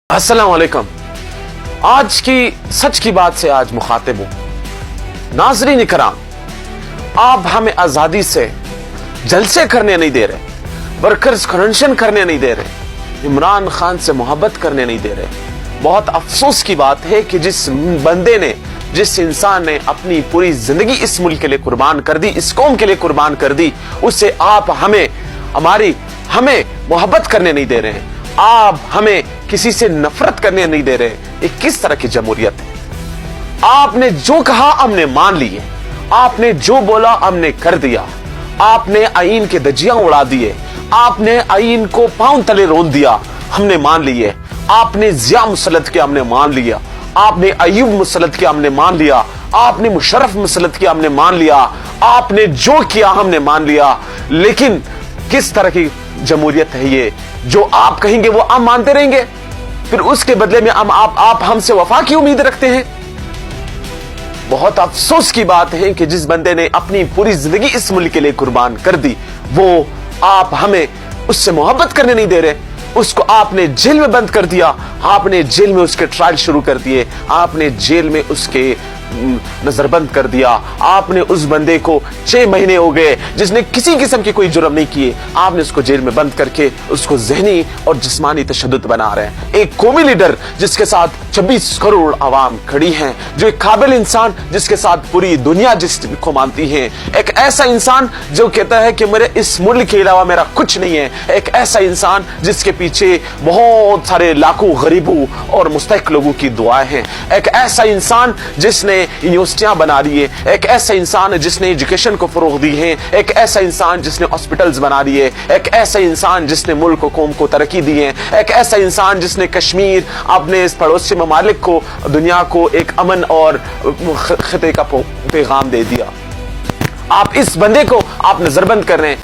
अस्सलाम वालेकुम। आज की सच की बात से आज मुखातिब हूं। नाज़रीन इकराम, आप हमें आजादी से जलसे करने नहीं दे रहे, वर्कर्स कन्वेंशन करने नहीं दे रहे, इमरान खान से मोहब्बत करने नहीं दे रहे। बहुत अफसोस की बात है कि जिस बंदे ने, जिस इंसान ने अपनी पूरी जिंदगी इस मुल्क के लिए कुर्बान कर दी, इस कौम के लिए कुर्बान कर दी, उससे आप हमें मोहब्बत करने नहीं दे रहे हैं, आप हमें किसी से नफरत करने नहीं दे रहे। ये किस तरह की जमहूरियत है? आपने जो कहा हमने मान लिए, आपने जो बोला हमने कर दिया, आपने आईन के धज्जियां उड़ा दिए, आपने आईन को पांव तले रोन दिया, हमने मान लिए। आपने जिया मुसल्लत किया, हमने मान लिया। आपने अयूब मुसल्लत किया, हमने मान लिया। आपने मुशर्रफ मुसल्लत किया, हमने मान लिया। आपने जो किया हमने मान लिया। लेकिन किस तरह की जमहूरियत है ये? जो आप कहेंगे वो हम मानते रहेंगे, फिर उसके बदले में आप हमसे वफा की उम्मीद रखते हैं। बहुत अफसोस की बात है कि जिस बंदे ने अपनी पूरी जिंदगी इस मुल्क के लिए कुर्बान कर दी, वो आप हमें उससे मोहब्बत करने नहीं दे रहे। उसको आपने जेल में बंद कर दिया, आपने जेल में उसके ट्रायल शुरू कर दिए, आपने जेल में उसके नजरबंद कर दिया। आपने उस बंदे को 6 महीने हो गए जिसने किसी किस्म की कोई जुर्म नहीं किए, आपने उसको जेल में बंद करके उसको जहनी और जिस्मानी तशद्दुद बना रहे हैं। एक कौमी लीडर जिसके साथ 26 करोड़ आवाम खड़ी हैं, जो एक काबिल इंसान जिसके साथ पूरी दुनिया जिसको मानती है, एक ऐसा इंसान जो कहता है कि मेरे इस मुल्क के अलावा मेरा कुछ नहीं है, एक ऐसा इंसान जिसके पीछे बहुत सारे लाखों गरीबों और मुस्तहिक लोगों की दुआएं हैं, एक ऐसा इंसान जिसने यूनिवर्सिटियां बना ली है, एक ऐसा इंसान जिसने एजुकेशन को फरोग दी है, एक ऐसा इंसान जिसने हॉस्पिटल्स बना लिए, एक ऐसा इंसान जिसने मुल्क को कौम को तरक्की दी है, एक ऐसा इंसान जिसने कश्मीर अपने इस पड़ोसी ममालिक को, दुनिया को एक अमन और खिते का पैगाम दे दिया। आप इस बंदे को आप नजरबंद कर रहे हैं।